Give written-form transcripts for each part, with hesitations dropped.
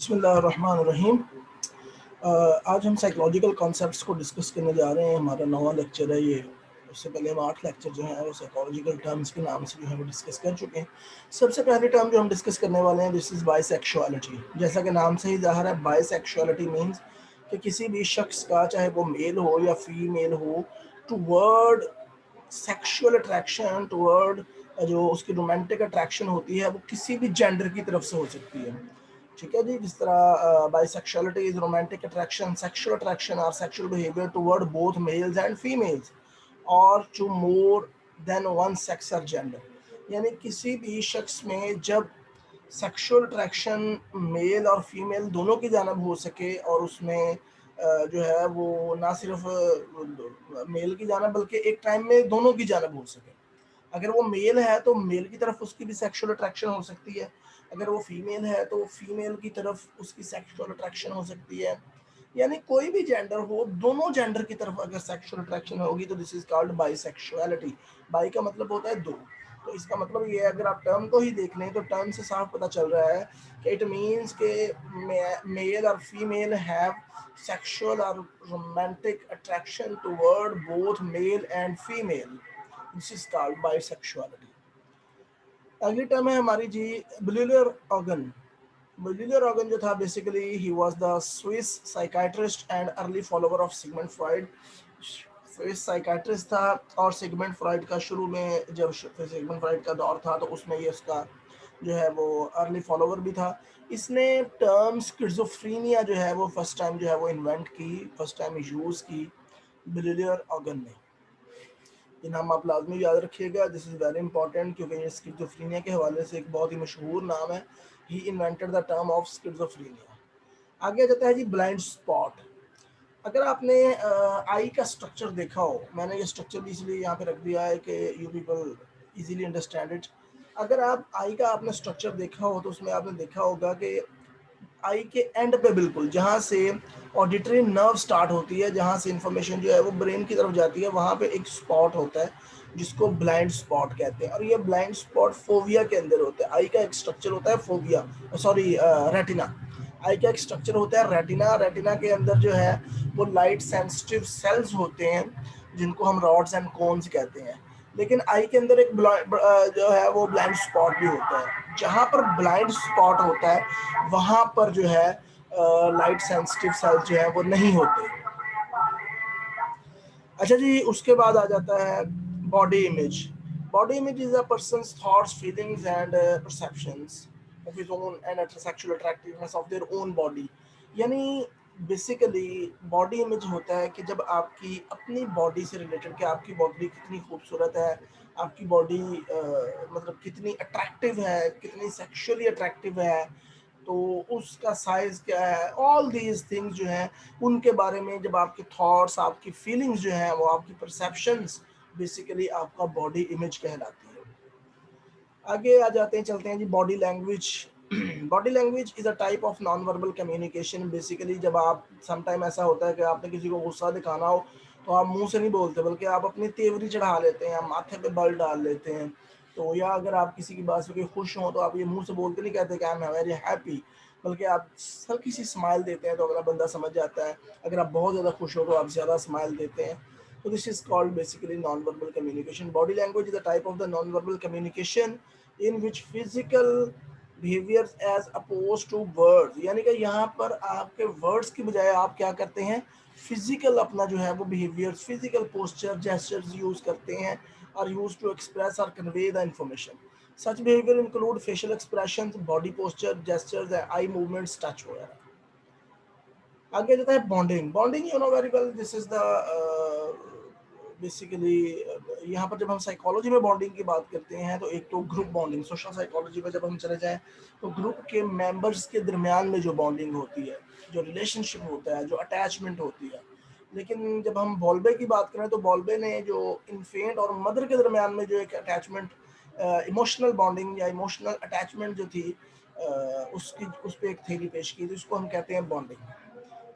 बिस्मिल्लाहिर्रहमानिर्रहीम। आज हम साइकोलॉजिकल कॉन्सेप्ट्स को डिस्कस करने जा रहे हैं। हमारा 9वां लेक्चर है ये। उससे पहले हम 8 लेक्चर जो हैं वो साइकोलॉजिकल टर्म्स के नाम से जो है वो डिस्कस कर चुके हैं। सबसे पहली टर्म जो हम डिस्कस करने वाले हैं दिस इज़ बाइसेक्सुअलिटी। जैसा कि नाम से ही ज़ाहिर है, बाइसेक्सुअलिटी मीन्स कि किसी भी शख्स का, चाहे वो मेल हो या फीमेल हो, टूवर्ड सेक्सुअल अट्रैक्शन, टूवर्ड जो उसकी रोमांटिक अट्रैक्शन होती है वो किसी भी जेंडर की तरफ से हो सकती है। ठीक है जी। जिस तरह bisexuality is romantic attraction, sexual attraction और sexual behaviour toward both males and females और to more than one sex और जेंडर। यानी किसी भी शख्स में जब सेक्सुअल अट्रैक्शन मेल और फीमेल दोनों की जानब हो सके और उसमें जो है वो ना सिर्फ मेल की जानब बल्कि एक टाइम में दोनों की जानब हो सके। अगर वो मेल है तो मेल की तरफ उसकी भी सेक्सुअल अट्रैक्शन हो सकती है, अगर वो फीमेल है तो फीमेल की तरफ उसकी सेक्सुअल अट्रैक्शन हो सकती है। यानी कोई भी जेंडर हो, दोनों जेंडर की तरफ अगर सेक्सुअल अट्रैक्शन होगी तो this is called bisexuality. By का मतलब होता है दो। तो इसका मतलब ये है, अगर आप टर्म को ही देख लें तो टर्म से साफ पता चल रहा है कि इट मीन्स के मेल और फीमेल हैव सेक्सुअल और romantic attraction toward both male and female. This is called bisexuality. अगली टर्म है हमारी जी ब्यूलर ऑर्गन। ब्यूलर ऑर्गन जो था basically he was the Swiss psychiatrist and early follower of Sigmund Freud. Swiss psychiatrist था और Sigmund Freud का शुरू में जब सिगमंड फ्रॉइड का दौर था तो उसमें ये उसका जो है वो अर्ली फॉलोवर भी था। इसने टर्म स्किज़ोफ्रेनिया जो है वो फर्स्ट टाइम जो है वो इन्वेंट की, फर्स्ट टाइम यूज़ की ब्यूलर ऑर्गन ने। ये नाम आप लाजमी याद रखिएगा, दिस इज़ वेरी इंपॉर्टेंट, क्योंकि ये स्किज़ोफ्रेनिया के हवाले से एक बहुत ही मशहूर नाम है। He invented the term of schizophrenia. आगे जाता है जी ब्लाइंड स्पॉट। अगर आपने आई का स्ट्रक्चर देखा हो, मैंने ये स्ट्रक्चर भी इसलिए यहाँ पे रख दिया है कि you people easily understand it. अगर आप आई का आपने स्ट्रक्चर देखा हो तो उसमें आपने देखा होगा कि आई के एंड पे बिल्कुल जहाँ से ऑडिटरी नर्व स्टार्ट होती है, जहाँ से इंफॉर्मेशन जो है वो ब्रेन की तरफ जाती है, वहाँ पे एक स्पॉट होता है जिसको ब्लाइंड स्पॉट कहते हैं। और ये ब्लाइंड स्पॉट फोविया के अंदर होता है। आई का एक स्ट्रक्चर होता है फोविया, सॉरी रेटिना। आई का एक स्ट्रक्चर होता है रेटिना। रेटिना के अंदर जो है वो लाइट सेंसिटिव सेल्स होते हैं जिनको हम रॉड्स एंड कोन्स कहते हैं। लेकिन आई के अंदर एक जो है वो ब्लाइंड स्पॉट भी होता है। जहाँ पर ब्लाइंड स्पॉट होता है वहाँ पर जो है लाइट सेंसिटिव सेल्स जो है वो नहीं होते। अच्छा जी, उसके बाद आ जाता है body image. Body image is a persons thoughts, feelings and perceptions of his own and sexual attractiveness of their own body. यानी बेसिकली बॉडी इमेज होता है कि जब आपकी अपनी बॉडी से रिलेटेड, कि आपकी बॉडी कितनी खूबसूरत है, आपकी बॉडी मतलब कितनी अट्रैक्टिव है, कितनी सेक्सुअली अट्रैक्टिव है, तो उसका साइज क्या है, ऑल दीज थिंग्स जो हैं उनके बारे में जब आपके थॉट्स, आपकी फीलिंग्स जो हैं वो आपकी परसेप्शंस बेसिकली आपका बॉडी इमेज कहलाती है। आगे आ जाते हैं, चलते हैं जी body language. Body language is a type of non verbal communication. Basically जब आप समटाइम ऐसा होता है कि आपने किसी को गुस्सा दिखाना हो तो आप मुंह से नहीं बोलते बल्कि आप अपनी तेवरी चढ़ा लेते हैं, आप माथे पे बल डाल लेते हैं। तो या अगर आप किसी की बात से खुश हों तो आप ये मुंह से बोलते नहीं कहते कि आई एम वेरी हैप्पी, बल्कि आप हल्की सी स्माइल देते हैं तो अगला बंदा समझ जाता है। अगर आप बहुत ज़्यादा खुश हो तो आप ज़्यादा स्माइल देते हैं। So this is called basically non-verbal communication. Body language is a type of the non-verbal communication in which physical behaviors as opposed to words। यानी कि यहाँ पर आपके words की बजाय आप क्या करते हैं, फिजिकल अपना जो है वो behaviors, physical posture, gestures use करते हैं और used to express or convey the information. Such behavior include facial expressions, body posture, gestures, eye movements, touch वगैरह। आगे जाता है bonding. Bonding you know very well, this is the basically यहाँ पर जब हम साइकोलॉजी में बॉन्डिंग की बात करते हैं तो एक तो ग्रुप बॉन्डिंग, सोशल साइकोलॉजी में जब हम चले जाएं तो ग्रुप के मेंबर्स के दरमियान में जो बॉन्डिंग होती है, जो रिलेशनशिप होता है, जो अटैचमेंट होती है। लेकिन जब हम बॉल्बे की बात करें तो बॉल्बे ने जो इन्फेंट और मदर के दरमियान में जो एक अटैचमेंट, इमोशनल बॉन्डिंग या इमोशनल अटैचमेंट जो थी, उसकी उस पर एक थ्योरी पेश की थी, उसको हम कहते हैं bonding.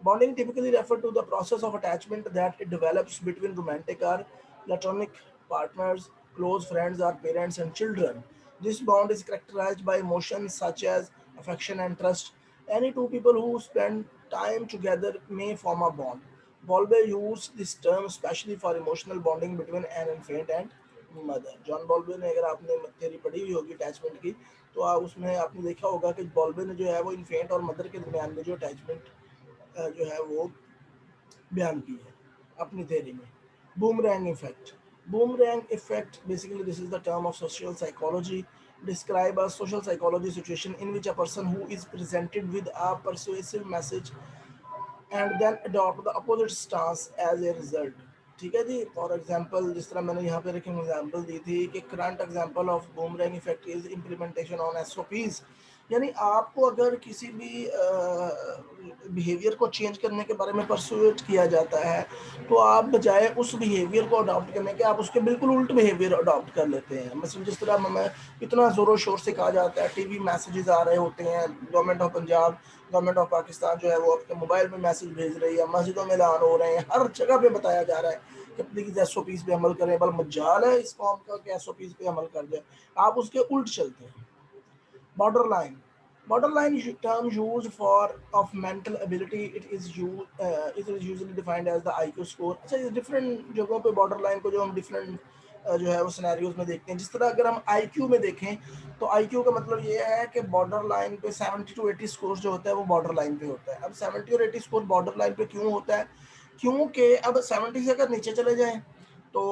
Bonding typically refers to the process of attachment that it develops between romantic or platonic partners, close friends, or parents and children. This bond is characterized by emotions such as affection and trust. Any two people who spend time together may form a bond. Bowlby used this term especially for emotional bonding between an infant and mother. John Bowlby ने, अगर आपने theory पढ़ी हुई होगी attachment की, तो उसमें आपने देखा होगा कि बॉल्बे ने जो है वो इन्फेंट और मदर के दरमियान में जो अटैचमेंट जो है वो बयान की है अपनी थ्योरी में. Boomerang effect. Boomerang effect, basically this is the term of social psychology, describe a social psychology situation in which a person who is presented with a persuasive message and then adopt the opposite stance as a result. ठीक है जी. For example, जिस तरह मैंने यहाँ पे एक example दी थी कि current example of boomerang effect is implementation on SOPs. यानी आपको अगर किसी भी बिहेवियर को चेंज करने के बारे में परसुएट किया जाता है, तो आप बजाय उस बिहेवियर को अडॉप्ट करने के आप उसके बिल्कुल उल्ट बिहेवियर अडॉप्ट कर लेते हैं. मतलब जिस तरह हमें इतना ज़ोरों शोर से कहा जाता है, टीवी मैसेजेस आ रहे होते हैं, government of Punjab, government of Pakistan जो है वो अपने मोबाइल में मैसेज भेज रही है, मस्जिदों में ऐलान हो रहे हैं, हर जगह पे बताया जा रहा है कि प्लीज़ एसओपीज़ पे अमल करें. बल मजाल है इस कौम का कि एसओपीज़ पे अमल कर जाए, आप उसके उल्ट चलते हैं. Borderline. Borderline term used for of mental ability. It is usually defined as the IQ score. अच्छा, ये different जगहों पे borderline को जो हम different जो है वो सिनेरियोज में देखते हैं. जिस तरह अगर हम IQ में देखें, तो IQ का मतलब ये है कि बॉर्डर लाइन पे 70 to 80 स्कोर जो होता है वो बॉर्डर लाइन पे होता है. अब 70 और 80 स्कोर बॉर्डर लाइन पे क्यों होता है? क्योंकि अब 70 से अगर नीचे चले जाएं तो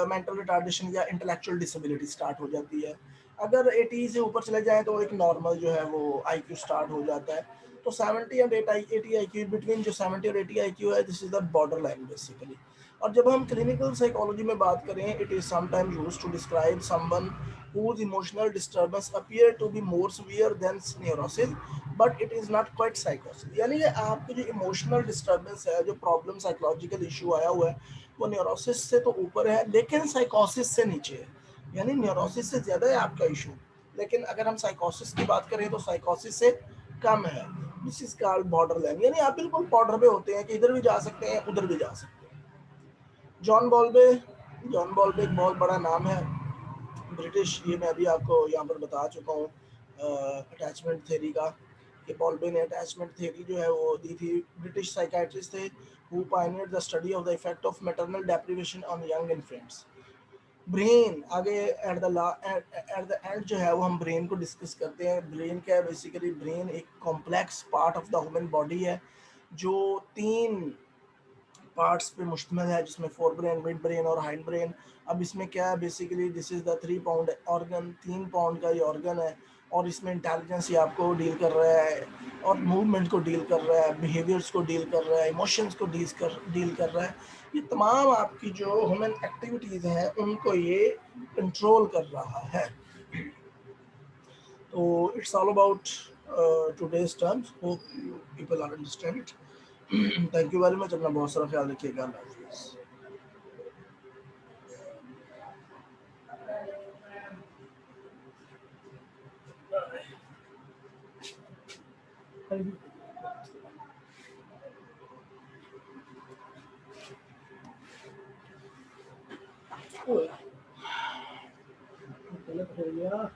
मेंटल रिटार्डेशन या इंटेलेक्चुअल डिसेबिलिटी स्टार्ट हो जाती है. अगर 80 से ऊपर चले जाएं तो एक नॉर्मल जो है वो IQ स्टार्ट हो जाता है. तो 70 एंड 80 IQ बिटवीन जो 70 और 80 IQ है, this is the border line basically. और जब हम क्लिनिकल साइकोलॉजी में बात करें, it is sometimes used to describe someone whose emotional disturbance appear to be more severe than neurosis, but it is not quite psychosis. यानी कि आपकी जो इमोशनल डिस्टर्बेंस है, जो प्रॉब्लम साइकोलॉजिकल इशू आया हुआ है, वो न्यूरोसिस से तो ऊपर है लेकिन साइकोसिस से नीचे है. यानी न्यूरोसिस से ज्यादा है आपका इशू, लेकिन अगर हम साइकोसिस की बात करें तो साइकोसिस से कम है. This is called border line. यानी आप बिल्कुल बॉर्डर पे होते हैं कि इधर भी जा सकते हैं, उधर भी जा सकते हैं. जॉन बॉल्बे. जॉन बॉल्बे एक बहुत बड़ा नाम है, ब्रिटिश. ये मैं अभी आपको यहाँ पर बता चुका हूँ अटैचमेंट थ्योरी का, कि बॉल्बे ने अटैचमेंट थ्योरी जो है वो दी थी. ब्रिटिश साइकाइट्रिस्ट थे who pioneered the study of the effect of maternal deprivation on young infants. Brain आगे एट द एंड जो है वो हम ब्रेन को डिस्कस करते हैं. ब्रेन क्या है? बेसिकली ब्रेन एक complex part of the human body है जो 3 पार्ट्स पे मुश्तमिल है, जिसमें फोर ब्रेन, मिड ब्रेन और हाइंड ब्रेन. अब इसमें क्या है? Basically this is the 3 pound organ. 3 pound का ये ऑर्गन है और इसमें इंटेलिजेंस ही आपको डील कर रहा है और मूवमेंट को डील कर रहा है, बिहेवियर्स को डील कर रहा है, इमोशंस को डील कर रहा है. ये तमाम आपकी जो ह्यूमन एक्टिविटीज़ हैं उनको ये कंट्रोल कर रहा है. तो it's all about today's terms. Hope people are understand it. Thank you very much. अपना बहुत सारा ख्याल रखिएगा. गलत हो गया.